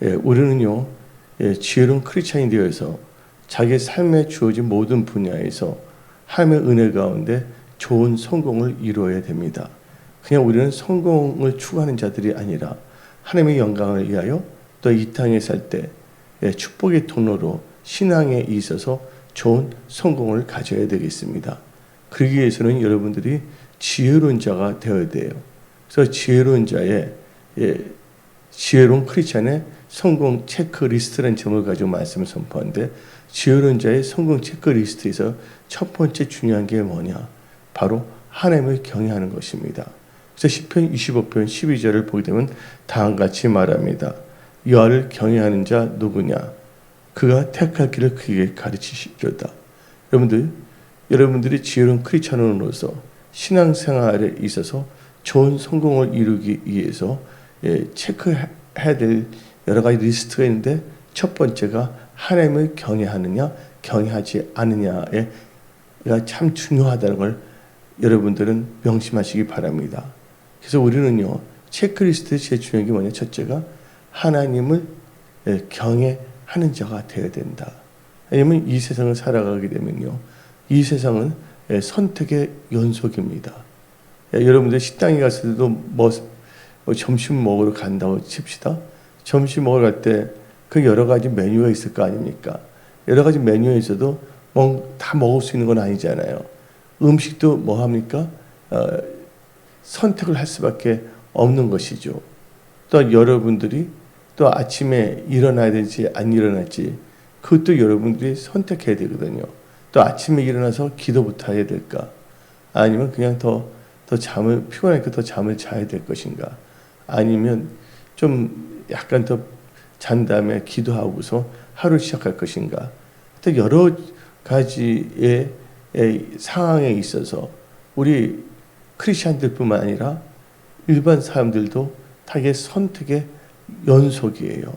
우리는요, 지혜로운 크리스찬이 되어서 자기 삶에 주어진 모든 분야에서 하나님의 은혜 가운데 좋은 성공을 이루어야 됩니다. 그냥 우리는 성공을 추구하는 자들이 아니라 하나님의 영광을 위하여 또 이 땅에 살 때 축복의 통로로 신앙에 있어서 좋은 성공을 가져야 되겠습니다. 그러기 위해서는 여러분들이 지혜로운 자가 되어야 돼요. 그래서 지혜로운 자의 지혜로운 크리스찬의 성공 체크리스트라는 점을 가지고 말씀을 선포하는데, 지혜로운 자의 성공 체크리스트에서 첫 번째 중요한 게 뭐냐? 바로 하나님을 경외하는 것입니다. 그래서 시편 25편 12절을 보게 되면 다음과 같이 말합니다. 여호와를 경외하는 자 누구냐? 그가 택할 길을 그에게 가르치시리로다. 여러분들이 지혜로운 크리스찬으로서 신앙생활에 있어서 좋은 성공을 이루기 위해서 체크해야 될 여러 가지 리스트가 있는데, 첫 번째가 하나님을 경외하느냐 경외하지 않느냐가 참 중요하다는 걸 여러분들은 명심하시기 바랍니다. 그래서 우리는요, 체크리스트에 제일 중요한 게 뭐냐? 첫째가 하나님을 경외하는 자가 되어야 된다. 왜냐하면 이 세상을 살아가게 되면요, 이 세상은 선택의 연속입니다. 여러분들 식당에 갔을 때도 뭐 점심 먹으러 간다고 칩시다. 점심 먹으러 갈 때 그 여러 가지 메뉴가 있을 거 아닙니까? 여러 가지 메뉴에 있어도 다 먹을 수 있는 건 아니잖아요. 음식도 뭐 합니까? 선택을 할 수밖에 없는 것이죠. 또 여러분들이 또 아침에 일어나야 될지 안 일어날지, 그것도 여러분들이 선택해야 되거든요. 또 아침에 일어나서 기도부터 해야 될까? 아니면 그냥 더 피곤하니까 더 잠을 자야 될 것인가? 아니면 좀 약간 더 잔 다음에 기도하고서 하루를 시작할 것인가? 또 여러 가지의 상황에 있어서 우리 크리스찬들뿐만 아니라 일반 사람들도 다 이게 선택의 연속이에요.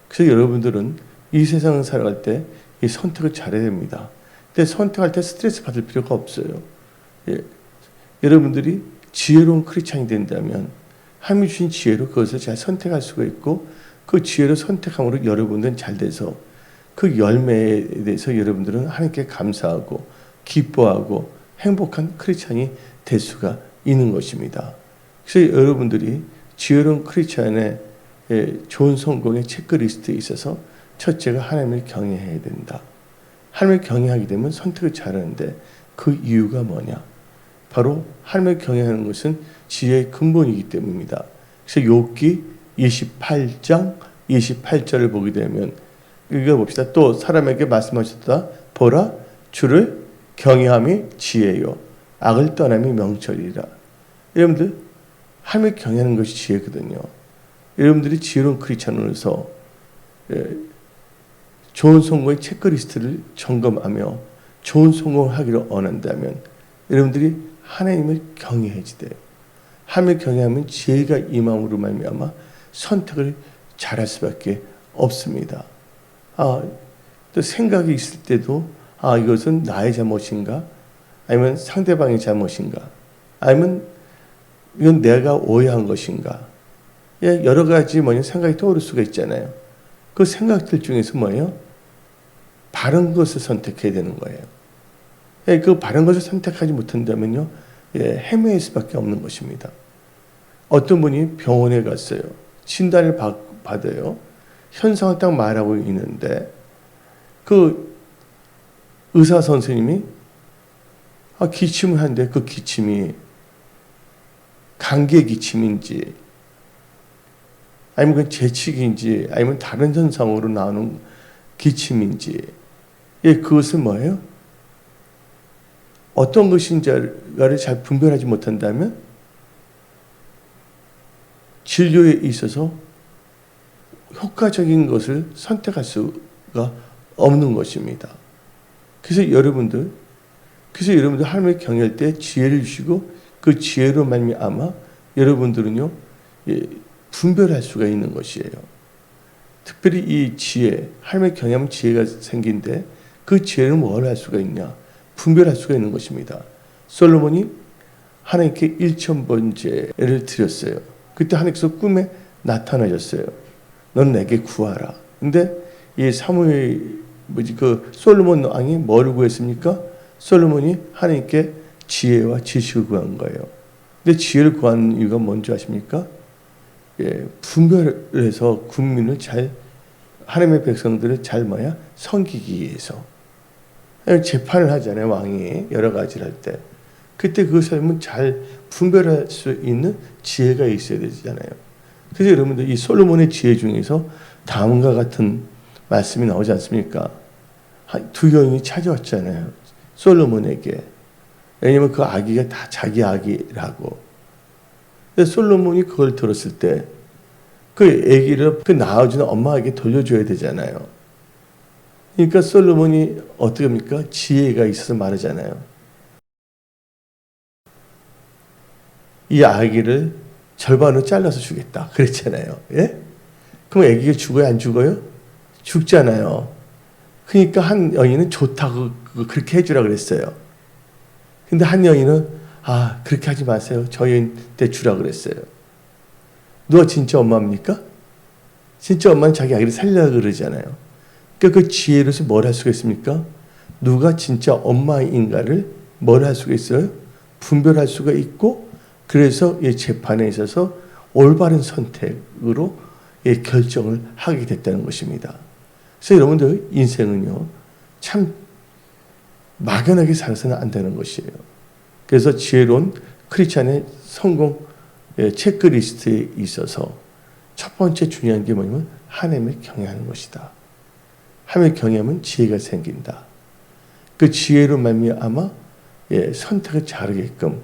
그래서 여러분들은 이 세상을 살아갈 때 이 선택을 잘해야 됩니다. 근데 선택할 때 스트레스 받을 필요가 없어요. 여러분들이 지혜로운 크리스찬이 된다면 하나님이 주신 지혜로 그것을 잘 선택할 수가 있고, 그 지혜로 선택함으로 여러분들은 잘 돼서 그 열매에 대해서 여러분들은 하나님께 감사하고 기뻐하고 행복한 크리스찬이 될 수가 있는 것입니다. 그래서 여러분들이 지혜로운 크리스찬의 좋은 성공의 체크리스트에 있어서 첫째가 하나님을 경외해야 된다. 하나님을 경외하게 되면 선택을 잘하는데, 그 이유가 뭐냐? 바로 하나님을 경외하는 것은 지혜의 근본이기 때문입니다. 그래서 욥기 28장 28절을 보게 되면 읽어봅시다. 또 사람에게 말씀하셨다. 보라, 주를 경외함이 지혜요, 악을 떠남이 명철이라. 여러분들, 하나님을 경외하는 것이 지혜거든요. 여러분들이 지혜로운 크리스찬으로서 좋은 성공의 체크리스트를 점검하며 좋은 성공을 하기를 원한다면 여러분들이 하나님을 경외해야지 돼요. 하나님을 경외하면 지혜가 임함으로 말미암아 선택을 잘할 수밖에 없습니다. 또 생각이 있을 때도 이것은 나의 잘못인가? 아니면 상대방의 잘못인가? 아니면 이건 내가 오해한 것인가? 여러 가지 생각이 떠오를 수가 있잖아요. 그 생각들 중에서 바른 것을 선택해야 되는 거예요. 그 바른 것을 선택하지 못한다면요, 헤매일 수밖에 없는 것입니다. 어떤 분이 병원에 갔어요. 진단을 받아요. 현상을 딱 말하고 있는데 그 의사 선생님이 기침을 하는데 그 기침이 감기의 기침인지 아니면 그 재치기인지 아니면 다른 현상으로 나오는 기침인지, 그것은 뭐예요? 어떤 것인지를 잘 분별하지 못한다면 진료에 있어서 효과적인 것을 선택할 수가 없는 것입니다. 그래서 여러분들 하나님을 경외할 때 지혜를 주시고 그 지혜로 말미암아 여러분들은요, 분별할 수가 있는 것이에요. 특별히 이 지혜, 하나님을 경외하면 지혜가 생긴데 그 지혜는 뭘 할 수가 있냐? 분별할 수가 있는 것입니다. 솔로몬이 하나님께 1,000번제를 드렸어요. 그때 하나님께서 꿈에 나타나셨어요. 넌 내게 구하라. 근데 이 사무엘 그 솔로몬 왕이 뭐를 구했습니까? 솔로몬이 하나님께 지혜와 지식을 구한 거예요. 근데 지혜를 구한 이유가 뭔지 아십니까? 분별을 해서 국민을 잘, 하나님의 백성들을 잘 섬기기 위해서. 재판을 하잖아요, 왕이. 여러 가지를 할 때. 그때 그 사람은 잘 분별할 수 있는 지혜가 있어야 되잖아요. 그래서 여러분들 이 솔로몬의 지혜 중에서 다음과 같은 말씀이 나오지 않습니까? 두 여인이 찾아왔잖아요, 솔로몬에게. 왜냐면 그 아기가 다 자기 아기라고. 근데 솔로몬이 그걸 들었을 때 그 아기를 그 낳아주는 엄마에게 돌려줘야 되잖아요. 그러니까 솔로몬이 어떻게 합니까? 지혜가 있어서 말하잖아요. 이 아기를 절반으로 잘라서 주겠다 그랬잖아요. 예? 그럼 아기가 죽어요, 안 죽어요? 죽잖아요. 그러니까 한 여인은 좋다고 그렇게 해주라 그랬어요. 근데 한 여인은 그렇게 하지 마세요, 저희한테 주라 그랬어요. 누가 진짜 엄마입니까? 진짜 엄마는 자기 아기를 살려고 그러잖아요. 그러니까 그 지혜로서 뭘 할 수가 있습니까? 누가 진짜 엄마인가를 뭘 할 수가 있어요? 분별할 수가 있고, 그래서 이 재판에 있어서 올바른 선택으로 결정을 하게 됐다는 것입니다. 그래서 여러분들 인생은요, 참 막연하게 살아서는 안 되는 것이에요. 그래서 지혜로운 크리스찬의 성공 체크리스트에 있어서 첫 번째 중요한 게 뭐냐면 하나님을 경외하는 것이다. 하나님을 경외하면 지혜가 생긴다. 그 지혜로 말미암아 선택을 잘하게끔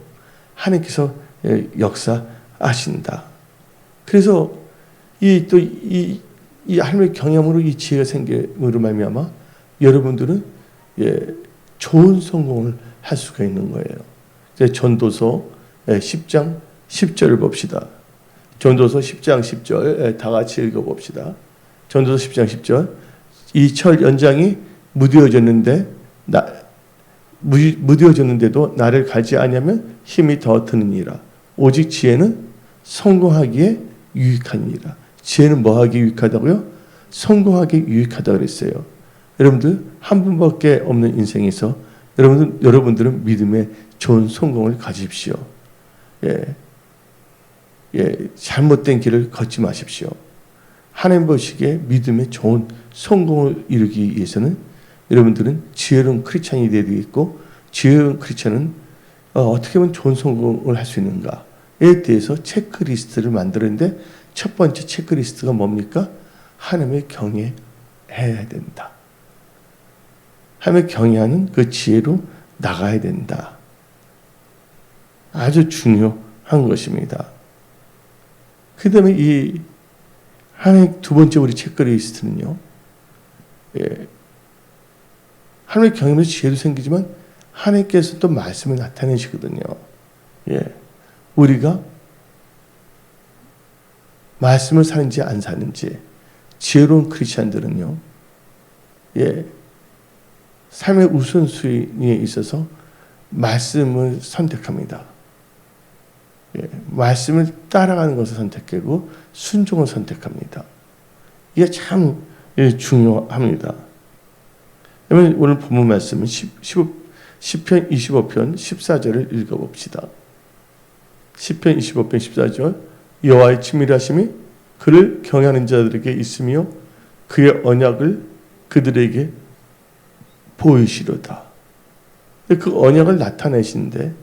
하나님께서 역사하신다. 그래서 이 하나님의 경외함으로 이 지혜가 생김으로 말미암아 여러분들은 좋은 성공을 할 수가 있는 거예요. 전도서 10장 10절을 봅시다. 전도서 10장 10절 다 같이 읽어봅시다. 전도서 10장 10절. 이 철 연장이 무뎌졌는데도 나를 갈지 아니하면 힘이 더 드느니라. 오직 지혜는 성공하기에 유익하니라. 지혜는 뭐 하기에 유익하다고요? 성공하기에 유익하다고 그랬어요. 여러분들 한 분밖에 없는 인생에서 여러분들은 믿음의 좋은 성공을 가지십시오. 잘못된 길을 걷지 마십시오. 하나님 보시기에 믿음의 좋은 성공을 이루기 위해서는 여러분들은 지혜로운 크리스찬이 되어야 되겠고, 지혜로운 크리스찬은 어떻게 하면 좋은 성공을 할 수 있는가에 대해서 체크리스트를 만들었는데, 첫 번째 체크리스트가 뭡니까? 하나님을 경외해야 된다. 하나님을 경외하는 그 지혜로 나가야 된다. 아주 중요한 것입니다. 그 다음에 이 하나님 두 번째 우리 체크리스트는요, 하나님의 경외하면서 지혜도 생기지만 하나님께서 또 말씀을 나타내시거든요. 우리가 말씀을 사는지 안 사는지, 지혜로운 크리스찬들은요, 삶의 우선순위에 있어서 말씀을 선택합니다. 말씀을 따라가는 것을 선택하고 순종을 선택합니다. 이게 참 중요합니다. 오늘 본문 말씀은 시편 25편 14절을 읽어봅시다. 시편 25편 14절. 여호와의 친밀하심이 그를 경외하는 자들에게 있으며 그의 언약을 그들에게 보이시로다. 그 언약을 나타내시는데,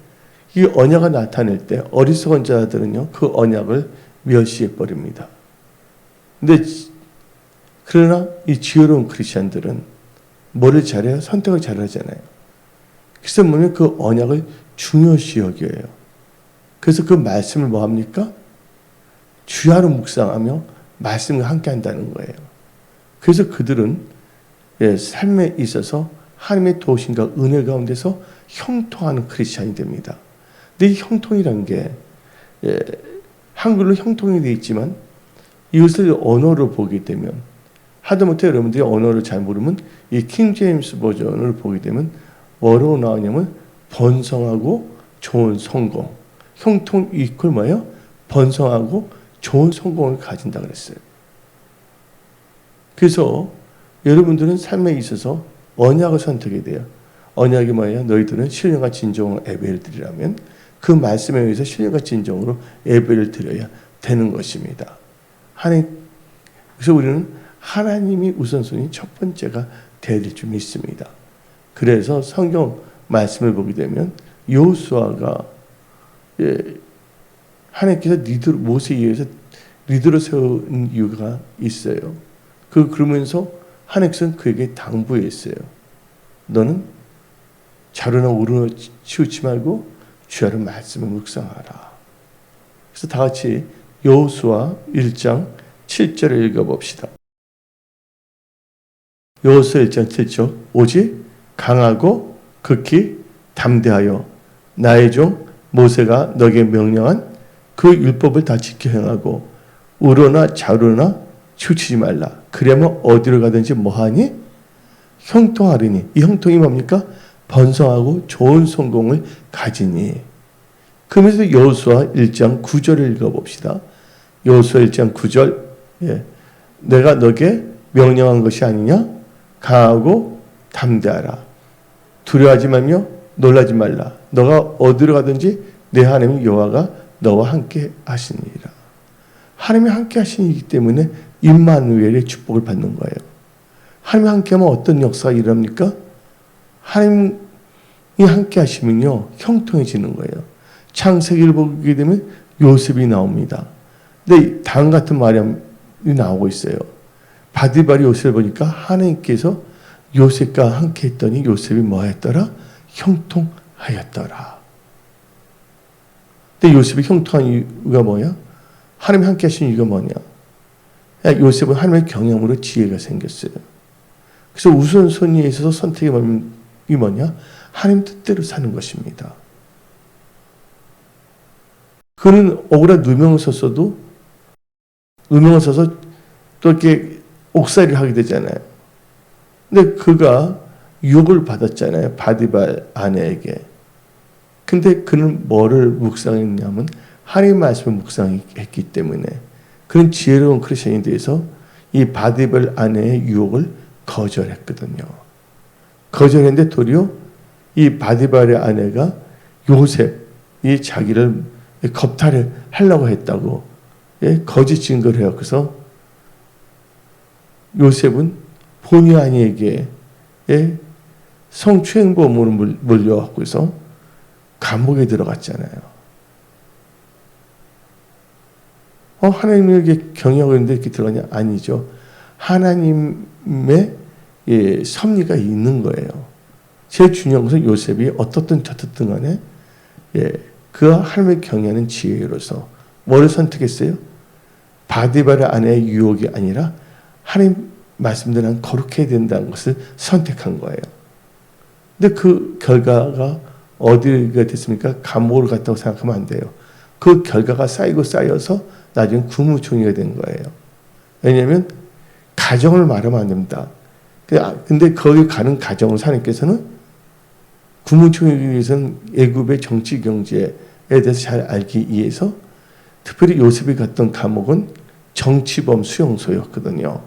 이 언약을 나타낼 때 어리석은 자들은요, 그 언약을 멸시해 버립니다. 그러나 이 지혜로운 크리스천들은 뭐를 잘해요? 선택을 잘하잖아요. 그래서 뭐냐면 그 언약을 중요시 여겨요. 그래서 그 말씀을 뭐 합니까? 주야로 묵상하며 말씀과 함께 한다는 거예요. 그래서 그들은 삶에 있어서 하나님의 도우심과 은혜 가운데서 형통하는 크리스천이 됩니다. 근데 이 형통이라는 게 한글로 형통이 되어 있지만 이것을 언어로 보게 되면, 하다못해 여러분들이 언어를 잘 모르면 이 킹제임스 버전을 보게 되면 뭐로 나오냐면 번성하고 좋은 성공. 형통 이퀄 뭐예요? 번성하고 좋은 성공을 가진다 그랬어요. 그래서 여러분들은 삶에 있어서 언약을 선택해야 돼요. 언약이 뭐예요? 너희들은 신령과 진정으로 예배를 드리라면 그 말씀에 의해서 신령과 진정으로 예배를 드려야 되는 것입니다. 그래서 우리는 하나님이 우선순위 첫 번째가 되어야 될 줄 믿습니다. 그래서 성경 말씀을 보게 되면 여호수아가 하나님께서 모세에 의해서 리더로 세운 이유가 있어요. 그러면서 하나님께서는 그에게 당부했어요. 너는 좌로나 우로나 치우치 말고 주야로 말씀을 묵상하라. 그래서 다 같이 여호수아 1장 7절을 읽어봅시다. 여호수아 1장 7절 오직 강하고 극히 담대하여 나의 종 모세가 너에게 명령한 그 율법을 다 지켜 행하고 우로나 좌로나 치우치지 말라. 그러면 어디로 가든지 뭐하니? 형통하리니. 이 형통이 뭡니까? 번성하고 좋은 성공을 가지니. 그러면서 여호수아 1장 9절을 읽어봅시다. 여호수아 1장 9절 내가 너에게 명령한 것이 아니냐? 강하고 담대하라. 두려워하지 말며 놀라지 말라. 너가 어디로 가든지 내 하나님 여호와가 너와 함께 하시니라. 하나님이 함께 하시기 때문에 임마누엘의 축복을 받는 거예요. 하나님이 함께하면 어떤 역사가 일어납니까? 하나님이 함께 하시면요 형통해지는 거예요. 창세기를 보게 되면 요셉이 나옵니다. 근데 다음 같은 말이 나오고 있어요. 바디발이 요셉을 보니까 하나님께서 요셉과 함께 했더니 요셉이 뭐 했더라? 형통하였더라. 근데 요셉이 형통한 이유가 뭐냐? 하나님이 함께 하신 이유가 뭐냐? 요셉은 하나님의 경영으로 지혜가 생겼어요. 그래서 우선순위에 있어서 선택이 뭐냐? 하나님 뜻대로 사는 것입니다. 그는 억울한 누명을 썼어도 누명을 써서 또 이렇게 옥살이를 하게 되잖아요. 근데 그가 유혹을 받았잖아요. 바디발 아내에게. 근데 그는 뭐를 묵상했냐면 하나님의 말씀을 묵상했기 때문에 그런 지혜로운 크리스천이 돼서 이 바디발 아내의 유혹을 거절했거든요. 거절했는데 도리어 이 바디발의 아내가 요셉이 자기를 겁탈을 하려고 했다고 거짓 증거를 해요. 그래서 요셉은 본의 아니에게 성추행범으로 몰려갖고 해서 감옥에 들어갔잖아요. 하나님에게 경영하고 있는데 이렇게 들어가냐? 아니죠. 하나님의 섭리가 있는 거예요. 제일 중요한 것은 요셉이 어떻든 저떻든 간에 그가 하나님의 경영하는 지혜로서 뭐를 선택했어요? 바디발의 아내의 유혹이 아니라 하나님 말씀대로 거룩해야 된다는 것을 선택한 거예요. 근데 그 결과가 어디가 됐습니까? 감옥을 갔다고 생각하면 안 돼요. 그 결과가 쌓여서 나중에 국무총리가 된 거예요. 왜냐하면 가정을 말하면 안 됩니다. 근데 거기 가는 가정을 하나님께서는 국무총리에 위해서는 애굽의 정치 경제에 대해서 잘 알기 위해서 특별히 요셉이 갔던 감옥은 정치범 수용소였거든요.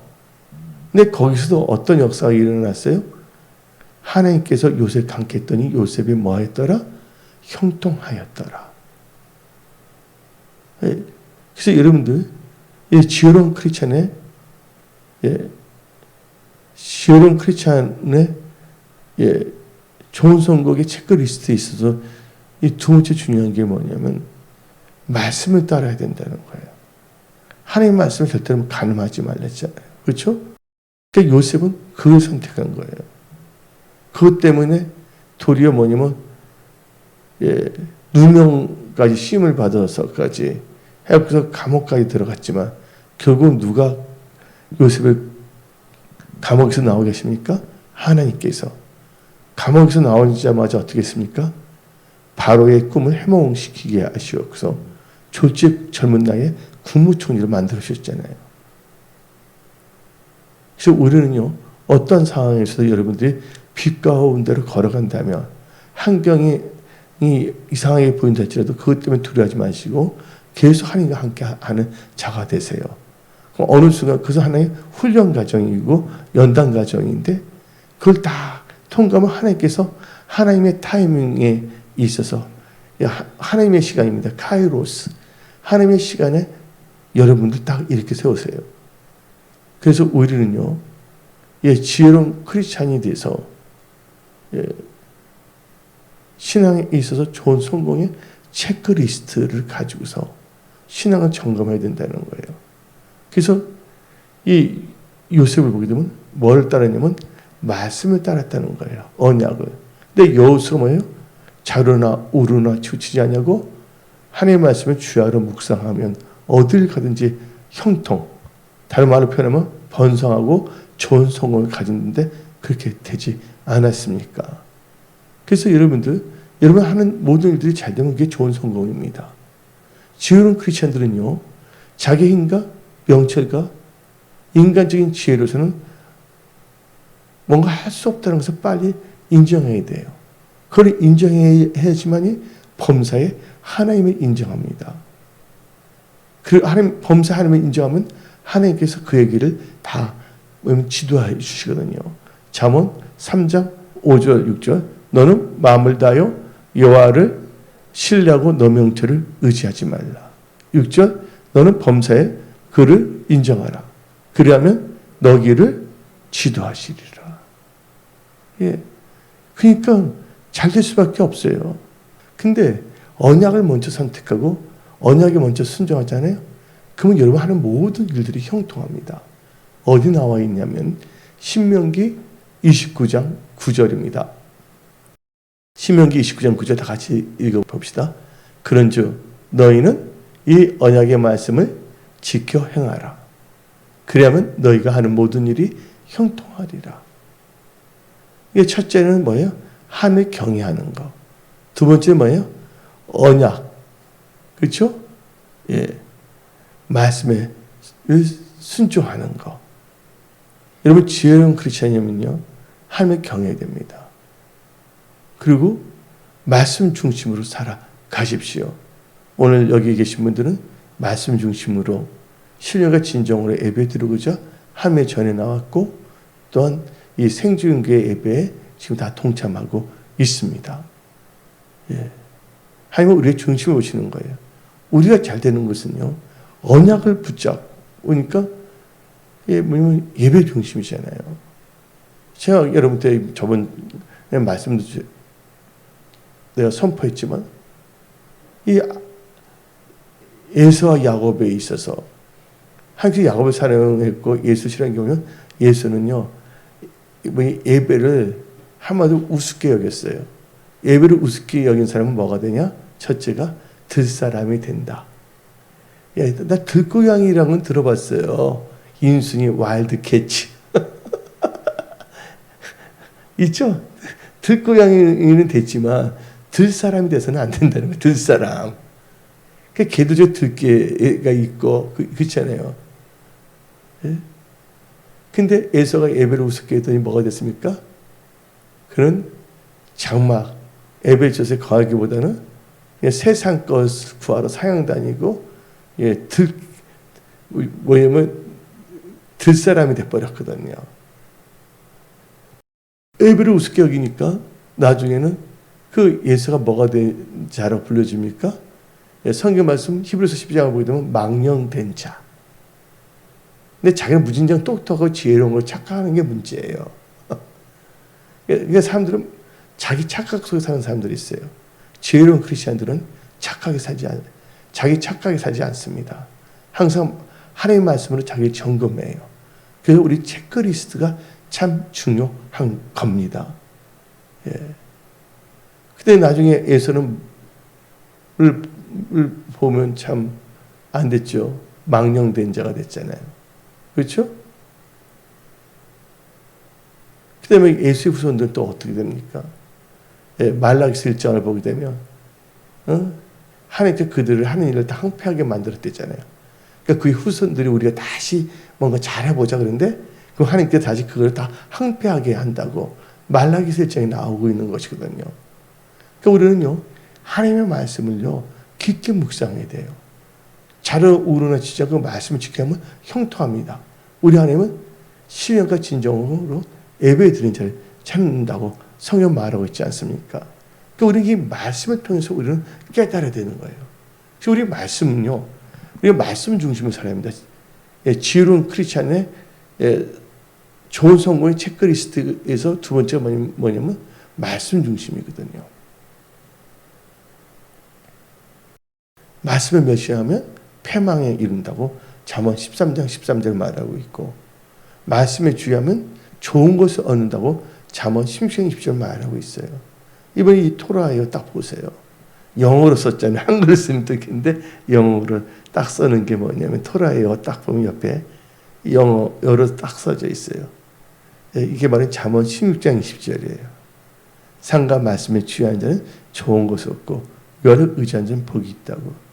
근데 거기서도 어떤 역사가 일어났어요? 하나님께서 요셉 함께 했더니 요셉이 뭐 했더라? 형통하였더라. 그래서 여러분들 지혜로운 크리스찬의 좋은 선곡의 체크리스트에 있어서 이 두 번째 중요한 게 뭐냐면 말씀을 따라야 된다는 거예요. 하나님 말씀을 절대로 가늠하지 말랬잖아요. 그렇죠? 그러니까 요셉은 그걸 선택한 거예요. 그것 때문에 도리어 뭐냐면 누명까지 시험을 받아서까지 해서 감옥까지 들어갔지만 결국 누가 요셉을 감옥에서 나오게 하십니까? 하나님께서. 감옥에서 나오자마자 어떻게 했습니까? 바로의 꿈을 해몽시키게 하시옵소서. 졸지 젊은 나이에 국무총리를 만들으셨잖아요. 그래서 우리는요, 어떤 상황에서도 여러분들이 빛 가운데로 걸어간다면 환경이 이상하게 보인다 할지라도 그것 때문에 두려워하지 마시고 계속 하나님과 함께 하는 자가 되세요. 그럼 어느 순간 그것은 하나의 훈련 과정이고 연단 과정인데 그걸 다 통과하면 하나님께서 하나님의 타이밍에 있어서 하나님의 시간입니다. 카이로스. 하나님의 시간에 여러분들 딱 이렇게 세우세요. 그래서 우리는요, 지혜로운 크리스찬이 돼서 신앙에 있어서 좋은 성공의 체크리스트를 가지고서 신앙을 점검해야 된다는 거예요. 그래서 이 요셉을 보게 되면 뭘 따랐냐면 말씀을 따랐다는 거예요. 언약을. 근데 여호수가 뭐예요? 자루나 우루나 치우치지 않냐고 하나님의 말씀을 주야로 묵상하면 어딜 가든지 형통, 다른 말로 표현하면 번성하고 좋은 성공을 가졌는데 그렇게 되지 않았습니까? 그래서 여러분 하는 모든 일들이 잘 되면 그게 좋은 성공입니다. 지혜로운 크리스천들은요, 자기 힘과 명철과 인간적인 지혜로서는 뭔가 할 수 없다는 것을 빨리 인정해야 돼요. 그걸 인정해야지만이 범사에 하나님을 인정합니다. 그 범사 하나님을 인정하면 하나님께서 그 얘기를 다 지도해 주시거든요. 잠언 3장 5절 6절 너는 마음을 다하여 여호와를 신뢰하고 너 명철을 의지하지 말라. 6절 너는 범사에 그를 인정하라. 그리하면 너 길을 지도하시리라. 그러니까 잘 될 수밖에 없어요. 근데 언약을 먼저 선택하고 언약에 먼저 순종하잖아요. 그러면 여러분 하는 모든 일들이 형통합니다. 어디 나와 있냐면 신명기 29장 9절입니다. 신명기 29장 9절 다 같이 읽어봅시다. 그런즉 너희는 이 언약의 말씀을 지켜 행하라. 그리하면 너희가 하는 모든 일이 형통하리라. 이게 첫째는 뭐예요? 하나님을 경외하는 거. 두 번째 뭐예요? 언약. 그렇죠? 말씀에 순종하는 거. 여러분 지혜로운 크리스천이면요 하나님을 경외해야 됩니다. 그리고 말씀 중심으로 살아가십시오. 오늘 여기 계신 분들은 말씀 중심으로 신령과 진정으로 예배 드리고자 하나님의 전에 나왔고 또한 이 생중교회 예배에 지금 다 동참하고 있습니다. 하나님은 우리의 중심을 보시는 거예요. 우리가 잘 되는 것은요 언약을 붙잡으니까 뭐냐면 예배 중심이잖아요. 제가 여러분한테 저번에 말씀도 내가 선포했지만 이 에서와 야곱에 있어서 하나님께서 야곱을 사랑했고 예수 싫어하는 경우는 예수는요 예배를 한마디로 우습게 여겼어요. 예배를 우습게 여긴 사람은 뭐가 되냐? 첫째가 들사람이 된다. 나 들고양이라는 건 들어봤어요. 인순이 와일드 캐치. 있죠? 들고양이는 됐지만 들사람이 돼서는 안 된다는 거예요. 들사람. 걔도 저 들개가 있고 그렇잖아요. 근데 에서가 예배를 우습게 했더니 뭐가 됐습니까? 그는 장막 예배 젖에 거하기보다는 그냥 세상 것 구하러 사양 다니고 뭐냐면 들사람이 돼버렸거든요. 예배를 우습게 여기니까 나중에는 그 예수가 뭐가 된 자로 불려집니까? 성경 말씀 히브리서 12장을 보게 되면 망령된 자. 근데 자기는 무진장 똑똑하고 지혜로운 걸 착각하는 게 문제예요. 그러니까 사람들은 자기 착각 속에 사는 사람들이 있어요. 지혜로운 크리스천들은 자기 착각에 살지 않습니다. 항상 하나님의 말씀으로 자기를 점검해요. 그래서 우리 체크리스트가 참 중요한 겁니다. 근데 나중에 예수는 보면 참 안 됐죠. 망령된 자가 됐잖아요. 그렇죠? 그 다음에 예수의 후손들은 또 어떻게 됩니까? 말라기서 1장을 보게 되면 하나님께서 그들을 하는 일을 다 황폐하게 만들었댔잖아요. 그러니까 그 후손들이 우리가 다시 뭔가 잘해보자 그러는데 그 하나님께서 다시 그걸 다 황폐하게 한다고 말라기서 1장에 나오고 있는 것이거든요. 그러니까 우리는요 하나님의 말씀을요 깊게 묵상해야 돼요. 자라오르나 진짜 그 말씀을 지켜야 하면 형통합니다. 우리 하나님은 신령과 진정으로 예배 드리는 자를 찾는다고 성경 말하고 있지 않습니까? 그러니까 우리는 이 말씀을 통해서 우리는 깨달아야 되는 거예요. 그래서 우리 말씀은요, 우리가 말씀 중심으로 살아야 합니다. 지혜로운 크리스찬의 좋은 성공의 체크리스트에서 두 번째가 뭐냐면 말씀 중심이거든요. 말씀을 멸시하면 패망에 이른다고 잠언 13장 13절 말하고 있고, 말씀에 주의하면 좋은 것을 얻는다고 잠언 16장 20절 말하고 있어요. 이번에 이 토라예요. 딱 보세요. 영어로 썼잖아요. 한글로 쓰면 되겠는데 영어로 딱 쓰는 게 뭐냐면 토라예요. 딱 보면 옆에 영어로 딱 써져 있어요. 이게 바로 잠언 16장 20절이에요. 상과 말씀에 주의하는 자는 좋은 것을 얻고 여러 의지한 자는 복이 있다고.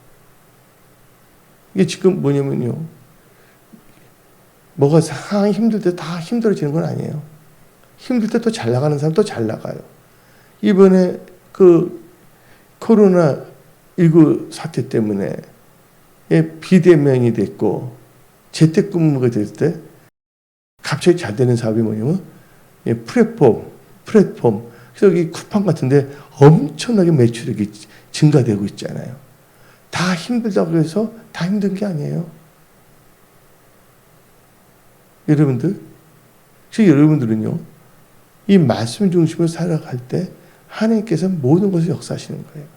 이게 지금 뭐냐면요, 뭐가 상황이 힘들 때 다 힘들어지는 건 아니에요. 힘들 때 또 잘 나가는 사람 또 잘 나가요. 이번에 그 코로나19 사태 때문에 비대면이 됐고 재택근무가 됐을 때 갑자기 잘 되는 사업이 뭐냐면 플랫폼. 그래서 여기 쿠팡 같은데 엄청나게 매출액이 증가되고 있잖아요. 다 힘들다고 해서 다 힘든 게 아니에요. 여러분들, 여러분들은요, 이 말씀 중심으로 살아갈 때 하나님께서 모든 것을 역사하시는 거예요.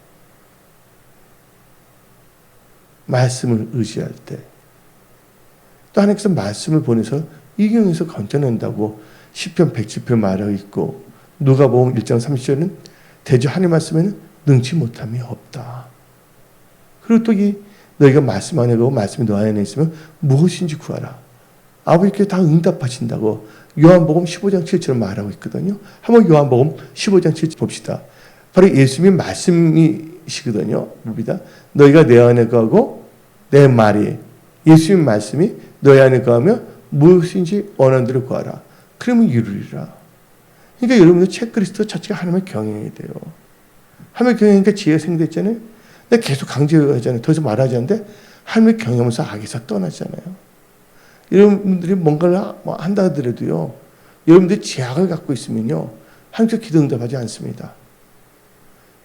말씀을 의지할 때. 또 하나님께서 말씀을 보내서 이경에서 건져낸다고 시편 107편 말하고 있고, 누가복음 1장 30절은 대저 하나님 말씀에는 능치 못함이 없다. 그리고 또 너희가 말씀 안에 가고 말씀이 너 안에 있으면 무엇인지 구하라. 아버지께 다 응답하신다고 요한복음 15장 7절 말하고 있거든요. 한번 요한복음 15장 7절 봅시다. 바로 예수님이 말씀이시거든요. 봅니다. 너희가 내 안에 거하고 내 말이, 예수님 말씀이 너희 안에 거하며 무엇인지 원하는 대로 구하라. 그러면 이루리라. 그러니까 여러분들 체크리스트 자체가 하나님을 경외해야 돼요. 하나님을 경외하니까 지혜가 생겼잖아요. 내가 계속 강조하잖아요. 더 이상 말하지 않는데 하나님을 경외하면서 악에서 떠나잖아요. 여러분들이 뭔가를 한다 하더라도요, 여러분들이 제약을 갖고 있으면요, 하나님께서 기도 응답하지 않습니다.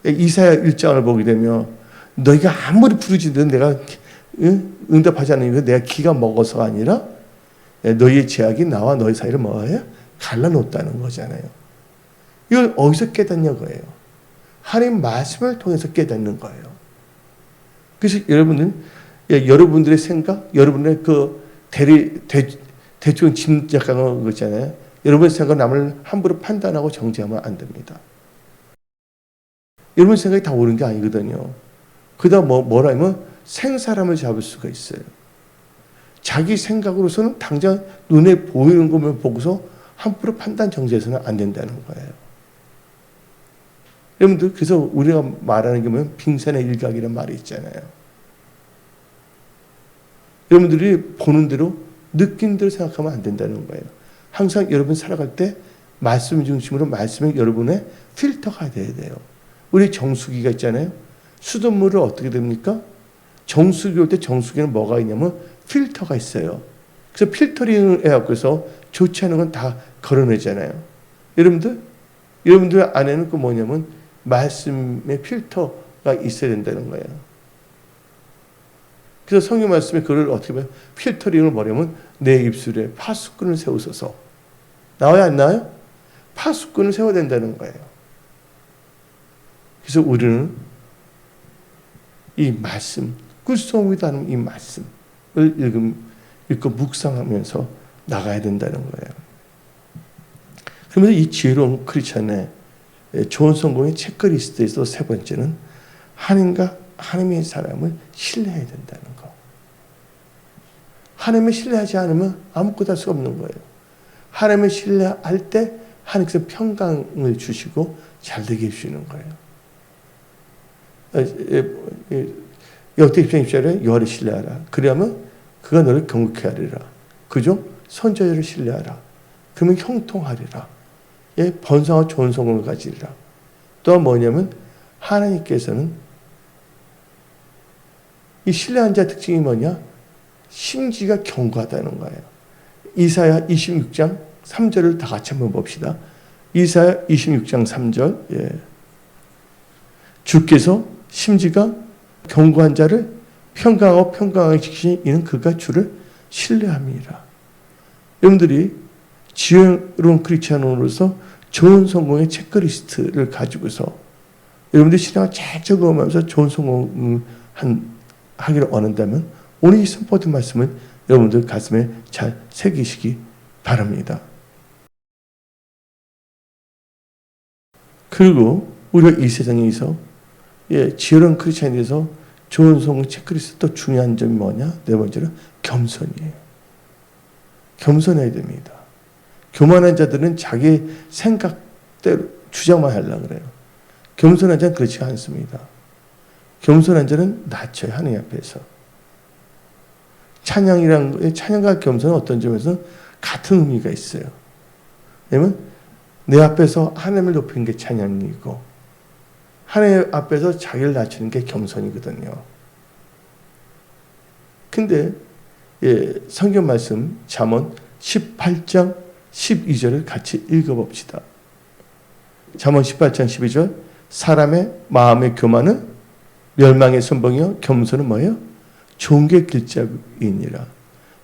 이사야 1장을 보게 되면 너희가 아무리 부르짖든 내가 응답하지 않는 이유가 내가 기가 먹어서가 아니라 너희의 제약이 나와 너희 사이를 뭐예요? 갈라놓았다는 거잖아요. 이걸 어디서 깨닫냐고요. 하나님 말씀을 통해서 깨닫는 거예요. 그래서 여러분들의 생각, 여러분의 대충 짐작하는 거 있잖아요. 여러분의 생각은 남을 함부로 판단하고 정죄하면 안 됩니다. 여러분 생각이 다 옳은 게 아니거든요. 그다음 뭐라 하면 생사람을 잡을 수가 있어요. 자기 생각으로서는 당장 눈에 보이는 것만 보고서 함부로 판단 정죄해서는 안 된다는 거예요. 여러분들, 그래서 우리가 말하는 게 뭐냐면 빙산의 일각이라는 말이 있잖아요. 여러분들이 보는 대로 느낀 대로 생각하면 안 된다는 거예요. 항상 여러분 살아갈 때 말씀 중심으로 말씀이 여러분의 필터가 돼야 돼요. 우리 정수기가 있잖아요. 수돗물을 어떻게 됩니까? 정수기 올 때 정수기는 뭐가 있냐면 필터가 있어요. 그래서 필터링을 해갖고서 좋지 않은 건 다 걸어내잖아요. 여러분들 안에는 그 뭐냐면 말씀의 필터가 있어야 된다는 거예요. 그래서 성경 말씀에 그걸 어떻게 보면 필터링을 뭐냐면 내 입술에 파수꾼을 세우소서. 나와요, 안 나와요? 파수꾼을 세워야 된다는 거예요. 그래서 우리는 이 말씀, 꿀송이다 하는 이 말씀을 읽고 묵상하면서 나가야 된다는 거예요. 그러면서 이 지혜로운 크리스찬의 좋은 성공의 체크리스트에서 세 번째는 하나님과 하나님의 사람을 신뢰해야 된다는 거. 하나님을 신뢰하지 않으면 아무것도 할 수가 없는 거예요. 하나님을 신뢰할 때 하나님께서 평강을 주시고 잘되게 해주시는 거예요. 역대 20장 20절에 여호와를 신뢰하라. 그러면 그가 너를 경고케 하리라. 그죠? 선지자를 신뢰하라. 그러면 형통하리라. 번성하고 좋은 성공을 가지리라. 또 뭐냐면 하나님께서는 이 신뢰한 자 특징이 뭐냐? 심지가 견고하다는 거예요. 이사야 26장 3절을 다 같이 한번 봅시다. 이사야 26장 3절. 예. 주께서 심지가 견고한 자를 평강하고 평강하게 지키시니 이는 그가 주를 신뢰함이라. 여러분들이 지혜로운 크리스찬으로서 좋은 성공의 체크리스트를 가지고서 여러분들이 신앙을 잘 적어가면서 좋은 성공을 하기를 원한다면 오늘 이 선포된 말씀을 여러분들 가슴에 잘 새기시기 바랍니다. 그리고 우리가 이 세상에서 지혜로운 크리스찬에 대해서 좋은 성공 체크리스트 또 중요한 점이 뭐냐? 네 번째로 겸손이에요. 겸손해야 됩니다. 교만한 자들은 자기 생각대로 주장만 하려고 그래요. 겸손한 자는 그렇지 않습니다. 겸손한 자는 낮춰요. 하나님 앞에서. 찬양과 겸손은 어떤 점에서 같은 의미가 있어요. 왜냐면 내 앞에서 하나님을 높이는 게 찬양이고 하나님 앞에서 자기를 낮추는 게 겸손이거든요. 근데 성경 말씀 잠언 18장 12절을 같이 읽어봅시다. 잠언 18장 12절 사람의 마음의 교만은 멸망의 선봉이요 겸손은 뭐예요? 존귀의 길잡이니라.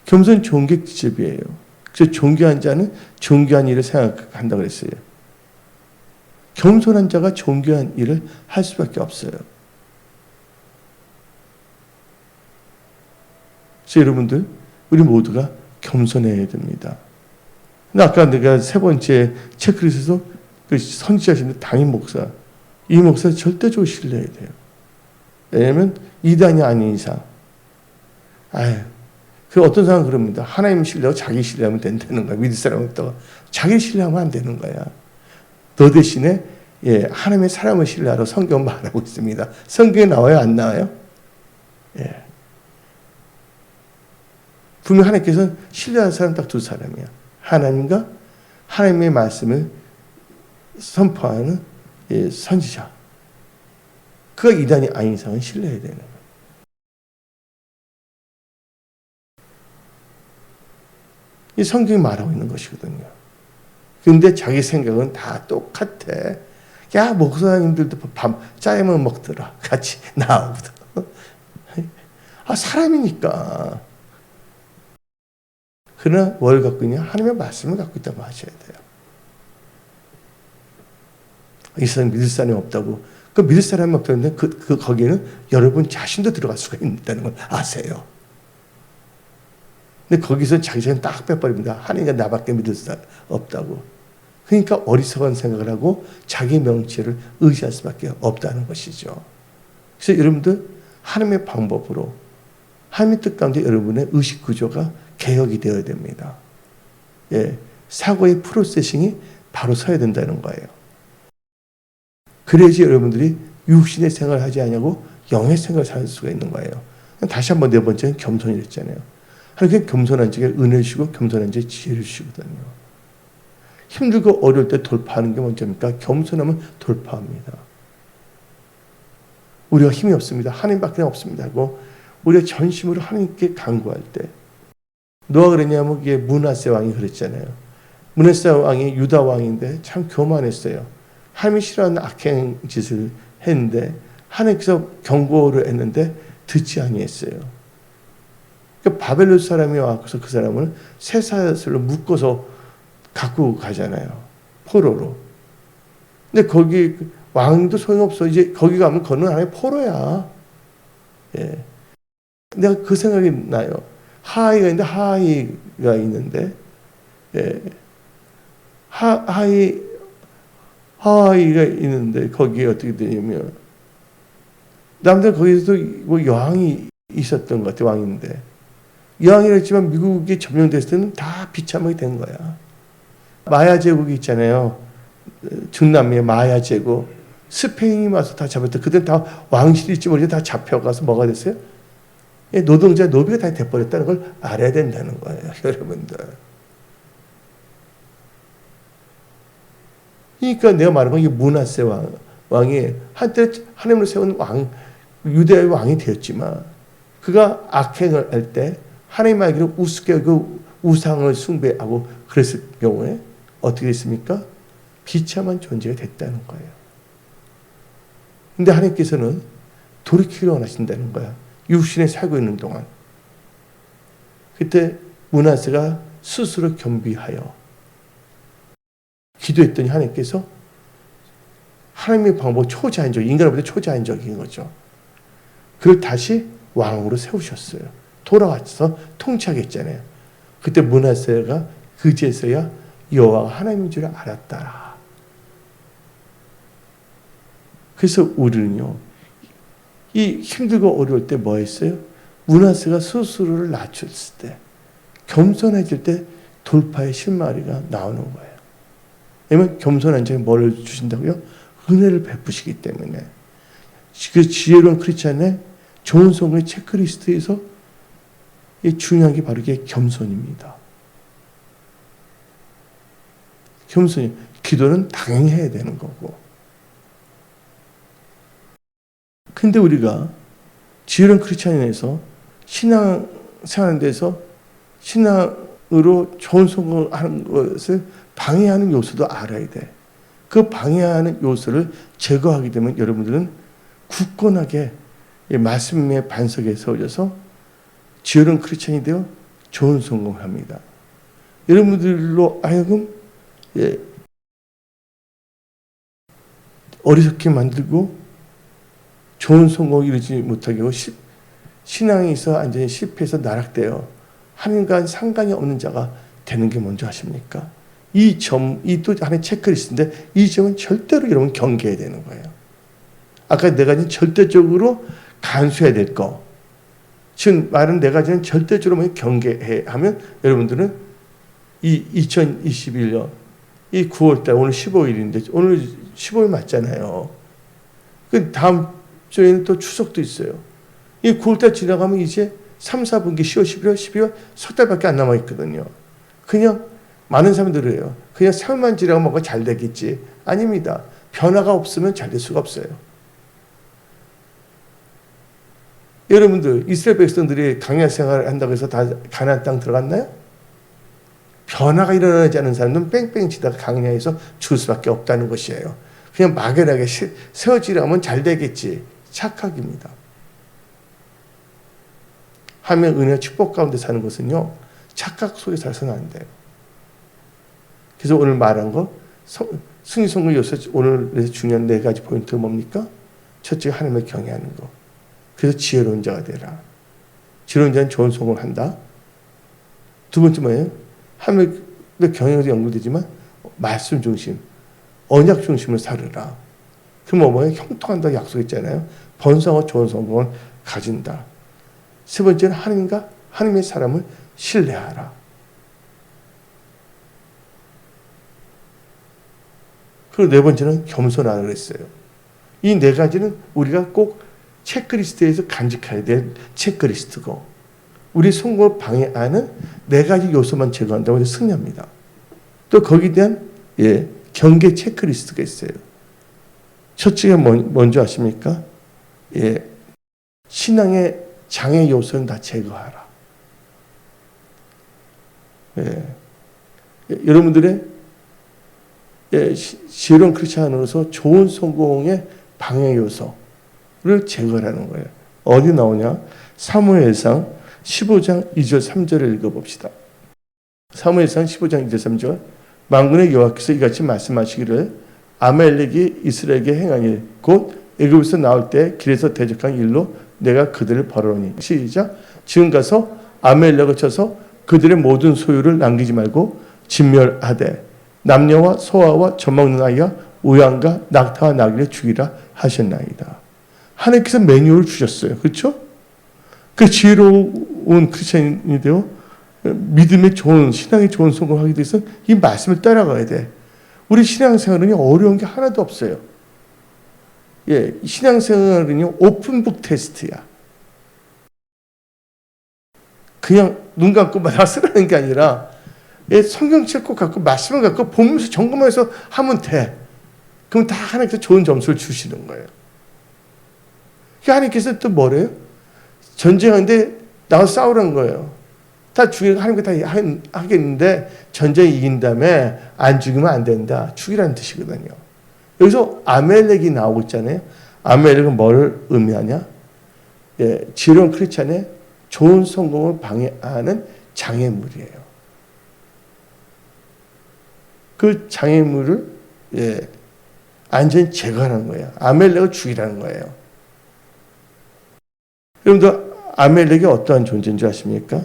겸손은 존귀의 길잡이에요. 그래서 존귀한 자는 존귀한 일을 생각한다고 그랬어요. 겸손한 자가 존귀한 일을 할 수밖에 없어요. 그래서 여러분들 우리 모두가 겸손해야 됩니다. 근데 아까 내가 세 번째 체크리스트에서 그 선지자신데 담임 목사 이 목사 절대적으로 신뢰해야 돼요. 왜냐하면 이단이 아닌 이상 그 어떤 사람은 그럽니다. 하나님 신뢰하고 자기 신뢰하면 된다는 거야. 믿을 사람 없다가 자기 신뢰하면 안 되는 거야. 너 대신에 하나님의 사람을 신뢰하러 성경 말하고 있습니다. 성경에 나와요? 안 나와요? 분명 하나님께서는 신뢰하는 사람 딱 두 사람이야. 하나님과 하나님의 말씀을 선포하는 선지자. 그가 이단이 아닌 이상은 신뢰해야 되는 거예요. 이 성경이 말하고 있는 것이거든요. 근데 자기 생각은 다 똑같아. 야, 목사님들도 밤 짜장면 먹더라. 같이 나오거든. 사람이니까. 그러나 뭘 갖고 있냐? 하나님의 말씀을 갖고 있다고 하셔야 돼요. 이 사람 믿을 사람이 없다고. 그 믿을 사람이 없다는데 거기에는 여러분 자신도 들어갈 수가 있다는 걸 아세요. 근데 거기서 자기 자신 딱 빼버립니다. 하나님과 나밖에 믿을 사람 없다고. 그러니까 어리석은 생각을 하고 자기 명치를 의지할 수밖에 없다는 것이죠. 그래서 여러분들 하나님의 방법으로 하나님의 뜻 가운데 여러분의 의식 구조가 개혁이 되어야 됩니다. 사고의 프로세싱이 바로 서야 된다는 거예요. 그래야지 여러분들이 육신의 생활을 하지 않냐고 영의 생활을 살 수가 있는 거예요. 다시 한번 네 번째는 겸손이 됐잖아요. 하나님께 겸손한 자에게 은혜를 주시고 겸손한 자에게 지혜를 주시거든요. 힘들고 어려울 때 돌파하는 게 먼저입니까? 겸손하면 돌파합니다. 우리가 힘이 없습니다. 하나님밖에 없습니다 하고 우리가 전심으로 하나님께 간구할 때 누가 그랬냐면 이게 므낫세 왕이 그랬잖아요. 므낫세 왕이 유다 왕인데 참 교만했어요. 하나님이 싫어하는 악행 짓을 했는데 하나님께서 경고를 했는데 듣지 아니했어요. 그러니까 바벨론 사람이 와서 그 사람을 쇠사슬로 묶어서 갖고 가잖아요. 포로로. 근데 거기 왕도 소용없어. 이제 거기 가면 그는 하나의 포로야. 내가 그 생각이 나요. 하하이가 있는데 하하이가 있는데 거기에 어떻게 되냐면 남들 거기서 뭐 여왕이 있었던 것 같아. 왕인데 여왕이랬지만 미국이 점령됐을 때는 다 비참하게 된 거야. 마야 제국이 있잖아요. 중남미의 마야 제국. 스페인이 와서 다 잡았다. 그때 다 왕실일지 모르게 다 잡혀가서 뭐가 됐어요? 노동자 노비가 다 돼버렸다는 걸 알아야 된다는 거예요. 여러분들. 그러니까 내가 말한 건 이게 므낫세 왕이 한때 하나님으로 세운 왕, 유대의 왕이 되었지만 그가 악행을 할 때 하나님 알기로 우습게 그 우상을 숭배하고 그랬을 경우에 어떻게 됐습니까? 비참한 존재가 됐다는 거예요. 근데 하나님께서는 돌이키기를 원하신다는 거야. 육신에 살고 있는 동안. 그때 므낫세가 스스로 겸비하여 기도했더니 하나님께서 하나님의 방법 초자연적, 인간보다 초자연적인 거죠. 그걸 다시 왕으로 세우셨어요. 돌아와서 통치하게 했잖아요. 그때 므낫세가 그제서야 여호와가 하나님인 줄 알았더라. 그래서 우리는요, 이 힘들고 어려울 때 뭐 했어요? 므낫세가 스스로를 낮췄을 때, 겸손해질 때 돌파의 실마리가 나오는 거예요. 왜냐면 겸손한 자에게 뭐를 주신다고요? 은혜를 베푸시기 때문에. 그 지혜로운 크리스찬의 좋은 성공의 체크리스트에서 중요한 게 바로 이게 겸손입니다. 겸손이, 기도는 당연히 해야 되는 거고. 근데 우리가 지혜로운 크리스찬에서 신앙 생활하는 데서 신앙으로 좋은 성공을 하는 것을 방해하는 요소도 알아야 돼. 그 방해하는 요소를 제거하게 되면 여러분들은 굳건하게 말씀의 반석에 세워져서 지혜로운 크리스찬이 되어 좋은 성공을 합니다. 여러분들로 하여금 어리석게 만들고 좋은 성공을 이루지 못하게 하고 신앙에서 완전히 실패해서 나락되어 하나님과 상관이 없는 자가 되는 게 뭔지 아십니까? 이 또 하나의 체크리스트인데 이 점은 절대로 여러분 경계해야 되는 거예요. 아까 네 가지 절대적으로 간수해야 될 거. 지금 말은 네 가지는 절대적으로 경계해 하면 여러분들은 이 2021년 이 9월달 오늘 15일인데 오늘 15일 맞잖아요. 그 다음 주에는 또 추석도 있어요. 이 9월달 지나가면 이제 3, 4분기 10월, 11월, 12월 석 달밖에 안 남아있거든요. 그냥 많은 사람들이 그래요. 그냥 삶만 지나가면 뭔가 잘 되겠지. 아닙니다. 변화가 없으면 잘 될 수가 없어요. 여러분들 이스라엘 백성들이 광야 생활을 한다고 해서 다 가나안 땅 들어갔나요? 변화가 일어나지 않은 사람은 뺑뺑이 치다가 광야에서 죽을 수밖에 없다는 것이에요. 그냥 막연하게 세워지려면 잘 되겠지. 착각입니다. 하나님의 은혜와 축복 가운데 사는 것은요, 착각 속에 살아서는 안 돼요. 그래서 오늘 말한 거, 승리 성공 요소, 오늘 중요한 네 가지 포인트가 뭡니까? 첫째, 하나님을 경외하는 거. 그래서 지혜로운 자가 되라. 지혜로운 자는 좋은 성공을 한다. 두 번째 뭐예요? 하나님의 경외에도 연결되지만 말씀 중심, 언약 중심을 살으라. 그럼 뭐예요? 형통한다고 약속했잖아요. 번성하고 좋은 성공을 가진다. 세 번째는 하나님과 하나님의 사람을 신뢰하라. 그리고 네 번째는 겸손하라 그랬어요. 이 네 가지는 우리가 꼭 체크리스트에서 간직해야 될 체크리스트고, 우리 성공을 방해하는 네 가지 요소만 제거한다고 해서 승리합니다. 또 거기에 대한 경계 체크리스트가 있어요. 첫째가 뭔지 아십니까? 신앙의 장애 요소는 다 제거하라. 여러분들의 지혜로운 크리스찬으로서 좋은 성공의 방해 요소를 제거하라는 거예요. 어디 나오냐? 사무엘상 15장 2절 3절을 읽어봅시다. 사무엘상 15장 2절 3절. 만군의 여호와께서 이같이 말씀하시기를 아말렉이 이스라엘에게 행한 일 곧 애굽에서 나올 때 길에서 대적한 일로 내가 그들을 벌하노니. 시작. 지금 가서 아말렉을 쳐서 그들의 모든 소유를 남기지 말고 진멸하되 남녀와 소아와 젖먹는 아이와 우양과 낙타와 나귀를 죽이라 하셨나이다. 하나님께서 매뉴얼을 주셨어요. 그렇죠? 그 지혜로운 크리스천이 되어 믿음의 좋은, 신앙의 좋은 성공을 하기 위해서 이 말씀을 따라가야 돼. 우리 신앙생활은 어려운 게 하나도 없어요. 신앙생활은 오픈북 테스트야. 그냥 눈 감고 쓰라는 게 아니라 성경책 꼭 갖고 말씀을 갖고 보면서 점검해서 하면 돼. 그럼 다 하나님께서 좋은 점수를 주시는 거예요. 하나님께서 또 뭐래요? 전쟁하는데 나가서 싸우라는 거예요. 다 죽이고 하는 거 다 하겠는데 전쟁에 이긴 다음에 안 죽이면 안 된다. 죽이라는 뜻이거든요. 여기서 아멜렉이 나오고 있잖아요. 아멜렉은 뭘 의미하냐? 예, 지혜로운 크리스찬의 좋은 성공을 방해하는 장애물이에요. 그 장애물을 완전히 제거하는 거예요. 아멜렉을 죽이라는 거예요. 여러분들 아멜렉이 어떠한 존재인 줄 아십니까?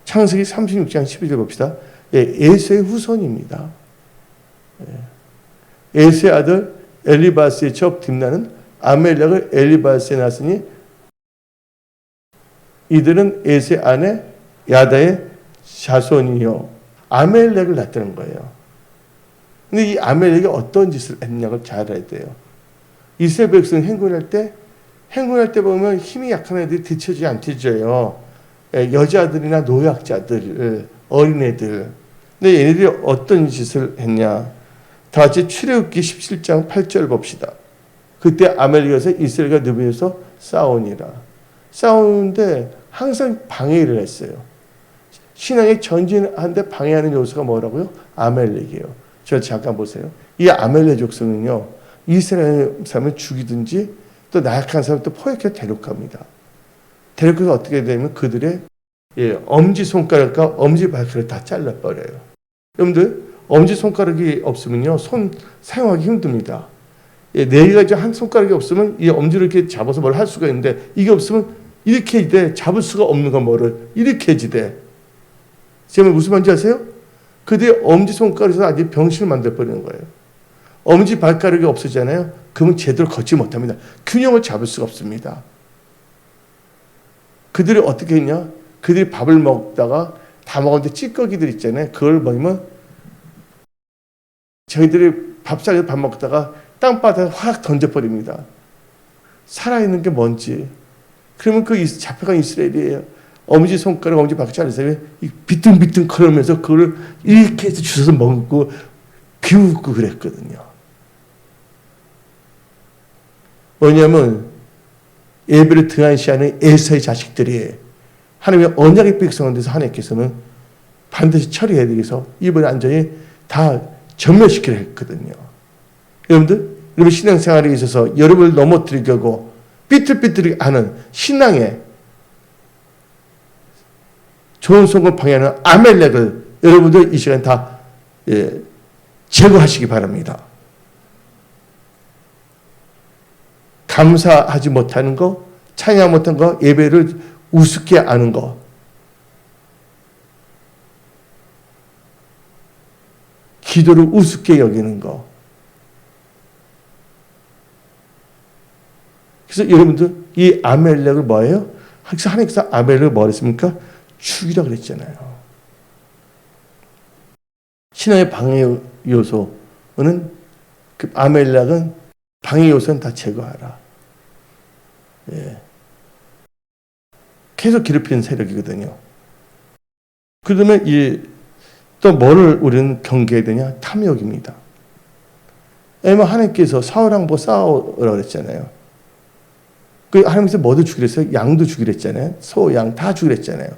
창세기 36장 11절 봅시다. 에서의 후손입니다. 에서의 아들 엘리바스의 첩 딥나는 아멜렉을 엘리바스에 낳았으니 이들은 에서의 아내 야다의 자손이요. 아멜렉을 낳았다는 거예요. 근데 이 아멜렉이 어떤 짓을 했냐고 잘 알아야 돼요. 이스라엘 백성 행군할 때 보면 힘이 약한 애들이 뒤처지지 않죠. 여자들이나 노약자들, 어린애들. 근데 얘네들이 어떤 짓을 했냐. 다 같이 출애굽기 17장 8절 봅시다. 그때 아멜렉에서 이스라엘과 느비에서 싸우니라. 싸우는데 항상 방해를 했어요. 신앙에 전진하는데 방해하는 요소가 뭐라고요? 아멜렉이에요. 저 잠깐 보세요. 이 아멜렉 족속은요, 이스라엘 사람을 죽이든지 또 나약한 사람을 또 포획해 데려갑니다. 데려가서 어떻게 되냐면 그들의 엄지손가락과 엄지발가락을 다 잘라버려요. 여러분들 엄지손가락이 없으면요 손 사용하기 힘듭니다. 네 가지 한 손가락이 없으면 이 엄지를 이렇게 잡아서 뭘 할 수가 있는데 이게 없으면 이렇게 해지되 잡을 수가 없는 건 뭐를 이렇게 해지되. 지금 무슨 말인지 아세요? 그들의 엄지손가락에서 아주 병신을 만들어버리는 거예요. 엄지발가락이 없으잖아요. 그러면 제대로 걷지 못합니다. 균형을 잡을 수가 없습니다. 그들이 어떻게 했냐? 그들이 밥을 먹다가 다 먹었는데 찌꺼기들 있잖아요. 그걸 먹으면 저희들이 밥상에서 밥 먹다가 땅바닥에 확 던져버립니다. 살아있는 게 뭔지. 그러면 그 잡혀간 이스라엘이에요. 엄지손가락, 엄지발가락 자르서 비뚱비뚱 거리면서 그걸 이렇게 해서 주워서 먹고 비웃고 그랬거든요. 뭐냐면 예배를 등한시하는 에서의 자식들이 하나님의 언약의 백성한 데서 하나님께서는 반드시 처리해야 되기 위해서 이번에 완전히 다 전멸시키려 했거든요. 여러분 신앙생활에 있어서 여러분을 넘어뜨리려고 삐뚤삐뚤하게 하는 신앙에 좋은 성공을 방해하는 아멜렉을 여러분들 이 시간 다 제거하시기 바랍니다. 감사하지 못하는 거, 찬양 못한 거, 예배를 우습게 하는 거, 기도를 우습게 여기는 거. 그래서 여러분들 이 아멜렉을 뭐예요? 하나님께서 아멜렉을 뭐 했습니까? 죽이라 그랬잖아요. 신앙의 방해 요소는 그 아멜렉은 방해 요소는 다 제거하라. 계속 괴롭히는 세력이거든요. 그러면 또 뭐를 우리는 경계해야 되냐? 탐욕입니다. 왜냐면 하나님께서 사울왕보 싸우라고 그랬잖아요. 그 하나님께서 뭐도 죽이려 했어요? 양도 죽이려 했잖아요. 소, 양 다 죽이려 했잖아요.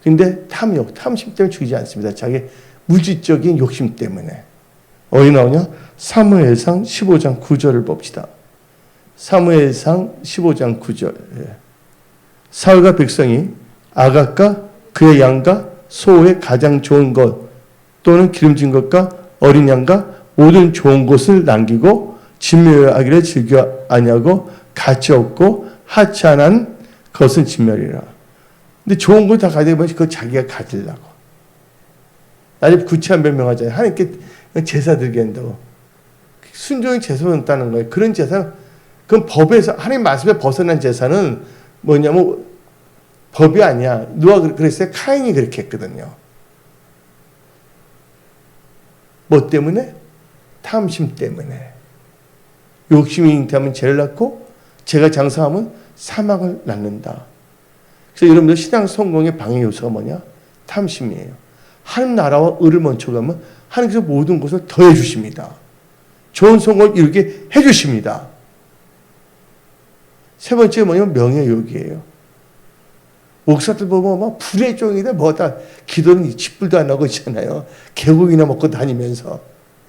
근데 탐욕, 탐심 때문에 죽이지 않습니다. 자기 물질적인 욕심 때문에. 어디 나오냐? 사무엘상 15장 9절을 봅시다. 사무엘상 15장 9절. 사울과 백성이 아각과 그의 양과 소의 가장 좋은 것 또는 기름진 것과 어린 양과 모든 좋은 것을 남기고 진멸하기를 즐겨 아니하고 가치 없고 하찮은 것은 진멸이라. 근데 좋은 걸 다 가지고 보면 그거 자기가 가지려고. 나중에 구체한 변명하잖아요. 하나님께 제사 드리게 한다고. 순종이 제사를 따는 거예요. 그런 제사, 그건 법에서, 하나님 말씀에 벗어난 제사는 뭐냐면 법이 아니야. 누가 그랬어요? 카인이 그렇게 했거든요. 뭐 때문에? 탐심 때문에. 욕심이 잉태하면 죄를 낳고 죄가 장사하면 사망을 낳는다. 그래서 여러분들 신앙 성공의 방해 요소가 뭐냐? 탐심이에요. 하나님 나라와 의를 먼저 가면 하나님께서 모든 것을 더해 주십니다. 좋은 성공을 이루게 해 주십니다. 세 번째 뭐냐면 명예욕이에요. 목사들 보면 막 불의 종이다 뭐다 기도는 짓불도 안 하고 있잖아요. 개고기나 먹고 다니면서.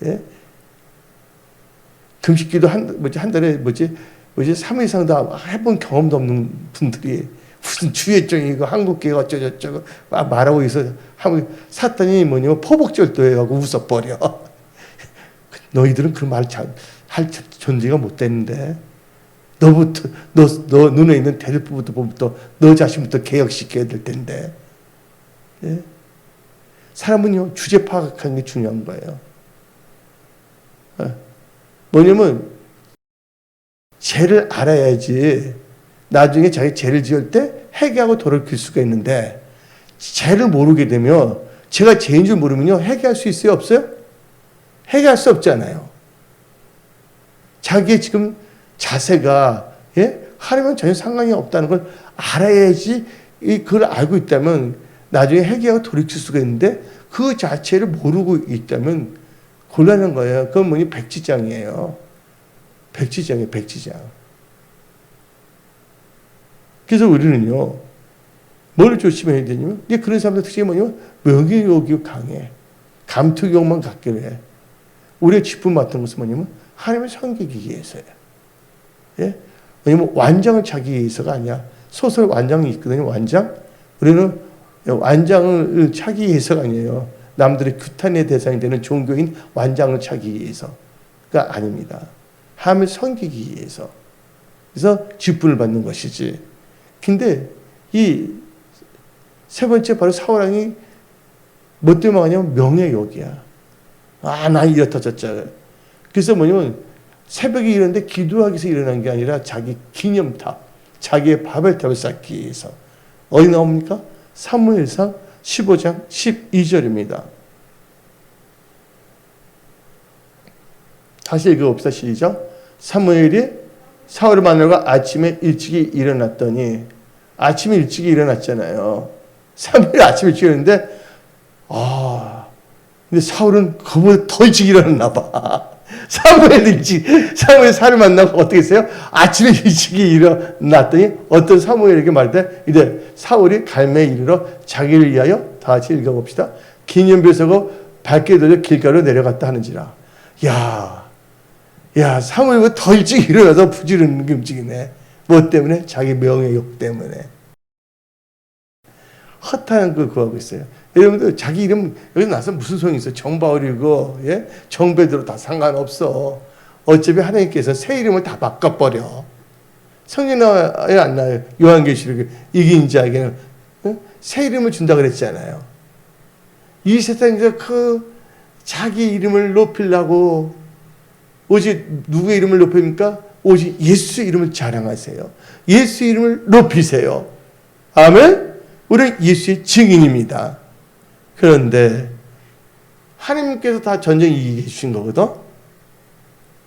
예? 금식기도 한 달에 3일 이상도 해본 경험도 없는 분들이 무슨 주의 종이고 한국교회가 어쩌고저쩌고 막 말하고 있어. 사탄이 뭐냐면 포복절도해가고 웃어버려. 너희들은 그 말 할 존재가 못 되는데 너부터 너 눈에 있는 대들보부터 너 자신부터 개혁시켜야 될 텐데. 예? 사람은요 주제 파악하는 게 중요한 거예요. 뭐냐면 죄를 알아야지 나중에 자기 죄를 지을 때 회개하고 돌이킬 수가 있는데 죄를 모르게 되면 제가 죄인 줄 모르면요 회개할 수 있어요 없어요? 회개할 수 없잖아요. 자기의 지금 자세가 하나님은 전혀 상관이 없다는 걸 알아야지 그걸 알고 있다면 나중에 회개하고 돌이킬 수가 있는데 그 자체를 모르고 있다면 곤란한 거예요. 그건 뭐니 백지장이에요. 백지장이에요. 백지장. 그래서 우리는요. 뭘 조심해야 되냐면 그런 사람들 특징이 뭐냐면 명예욕이 강해. 감투욕만 갖기로 해. 우리의 쥐품 맡은 것은 뭐냐면 하나님을 섬기기 위해서예요. 예? 왜냐면 완장을 차기 위해서가 아니야. 소설 완장이 있거든요. 완장. 우리는 완장을 차기 위해서가 아니에요. 남들의 규탄의 대상이 되는 종교인 완장을 차기 위해서가 아닙니다. 하나님을 섬기기 위해서. 그래서 쥐품을 받는 것이지. 근데 이 세 번째 바로 사울왕이 뭐 때문에 하냐면 명예욕이야. 나 이렇다 저쩌. 그래서 뭐냐면 새벽에 일어났는데 기도하기 위해서 일어난 게 아니라 자기 기념탑, 자기의 바벨탑을 쌓기 위해서. 어디 나옵니까? 사무엘상 15장 12절입니다. 다시 읽어봅시다. 시작. 사무엘이 사울을 만나고 아침에 일찍이 일어났더니 아침에 일찍이 일어났잖아요. 사무엘이 아침에 일찍 일어났는데 근데 사울은 그보다 더 일찍 일어났나 봐. 사무엘 사를 만나고 어떻게 했어요? 아침에 일찍이 일어났더니 어떤 사무엘에게 말할 때 이제 사울이 갈매에 이르러 자기를 위하여 다 같이 읽어봅시다. 기념비를 서고 밝게 돌려 길가로 내려갔다 하는지라. 야 사무엘보다 더 일찍 일어나서 부지런히 움직이네. 뭐 때문에? 자기 명예욕 때문에. 헛한 걸 구하고 있어요. 여러분들 자기 이름 여기 나서 무슨 소용이 있어요? 정바울이고 정배대로 다 상관없어. 어차피 하나님께서 새 이름을 다 바꿔버려. 성경에 나와요 안 나와요? 요한계시록 이긴 자에게는 새 이름을 준다 그랬잖아요. 이 세상에서 그 자기 이름을 높이려고 오직 누구의 이름을 높입니까? 오직 예수 이름을 자랑하세요. 예수 이름을 높이세요. 아멘. 우리는 예수의 증인입니다. 그런데 하나님께서 다 전쟁 이기게 해주신 거거든.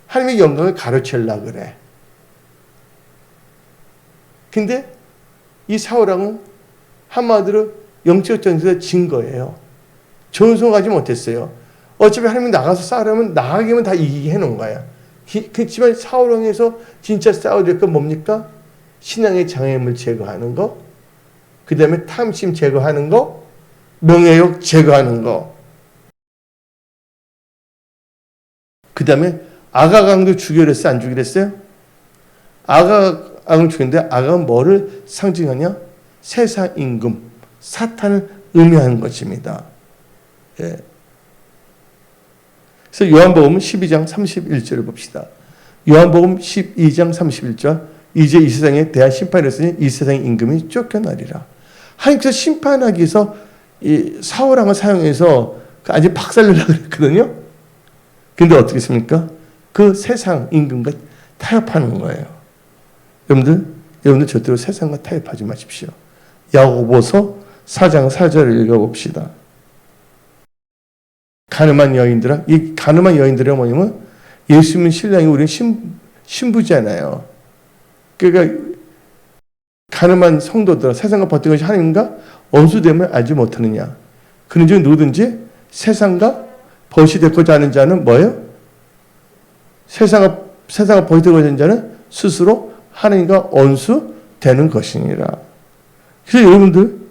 하나님의 영광을 가로채려고 그래. 근데 이 사울왕은 한마디로 영적 전쟁에서 진 거예요. 전송하지 못했어요. 어차피 하나님이 나가서 싸우려면 나가기만 다 이기게 해놓은 거야. 그렇지만 사울왕에서 진짜 싸워야 될 건 뭡니까? 신앙의 장애물을 제거하는 거, 그 다음에 탐심 제거하는 거, 명예욕 제거하는 거. 그 다음에 아가강도 죽이려 했어요? 안 죽이려 했어요? 아가강을 죽였는데 아가는 뭐를 상징하냐? 세상 임금, 사탄을 의미하는 것입니다. 예. 그래서 요한복음 12장 31절을 봅시다. 요한복음 12장 31절. 이제 이 세상에 대한 심판이 있으니 이 세상의 임금이 쫓겨나리라. 하나님께서 심판하기 위해서 이 사울왕을 사용해서 아주 박살내려고 그랬거든요. 근데 어떻게 했습니까? 그 세상 임금과 타협하는 거예요. 여러분들 절대로 세상과 타협하지 마십시오. 야고보서 4장 4절을 읽어봅시다. 가늠한 여인들아, 이 가늠한 여인들은 뭐냐면 예수 믿는 신랑이 우리는 신부잖아요. 그러니까 가늠한 성도들아, 세상과 버티는 것이 하나님과 원수됨을 알지 못하느냐. 그런즉 누구든지 세상과 벗이 되고자 하는 자는 뭐예요? 세상과 벗이 되고자 하는 자는 스스로 하나님과 원수 되는 것이니라. 그래서 여러분들,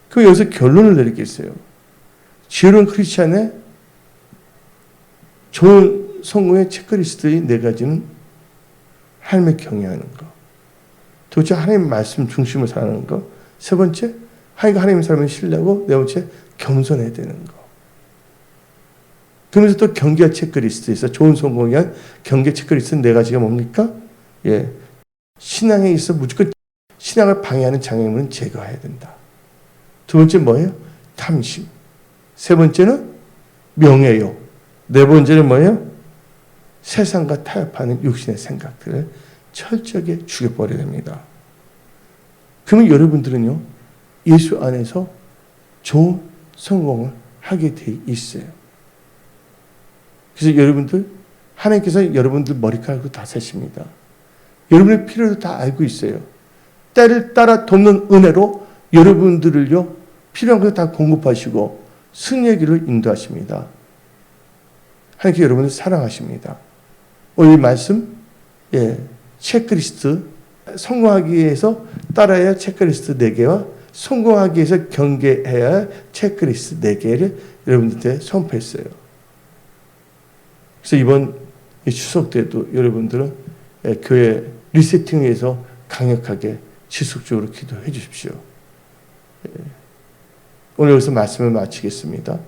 그럼 여기서 결론을 내리겠어요. 지혜로운 크리스찬의 좋은 성공의 체크리스트의 4가지는 하나님을 경외하는 것. 두 번째, 하나님 말씀 중심으로 살아가는 것. 세 번째, 하나님의 삶을 신뢰하고, 네 번째, 겸손해야 되는 것. 그러면서 또 경계 체크리스트 있어. 좋은 성공에 위한 경계 체크리스트 4가지가 뭡니까? 예. 신앙에 있어 무조건 신앙을 방해하는 장애물은 제거해야 된다. 두 번째 뭐예요? 탐심. 세 번째는 명예욕. 네 번째는 뭐예요? 세상과 타협하는 육신의 생각들을 철저하게 죽여버려야 됩니다. 그러면 여러분들은요, 예수 안에서 좋은 성공을 하게 돼 있어요. 그래서 여러분들, 하나님께서 여러분들 머리카락으로 다 세십니다. 여러분의 필요도 다 알고 있어요. 때를 따라 돕는 은혜로 여러분들을요, 필요한 것을 다 공급하시고 승리의 길로 인도하십니다. 하나님께 여러분을 사랑하십니다. 오늘 이 말씀, 체크리스트, 성공하기 위해서 따라야 할 체크리스트 4개와 성공하기 위해서 경계해야 할 체크리스트 4개를 여러분들한테 선포했어요. 그래서 이번 추석 때도 여러분들은 교회 리세팅을 위해서 강력하게 지속적으로 기도해 주십시오. 오늘 여기서 말씀을 마치겠습니다.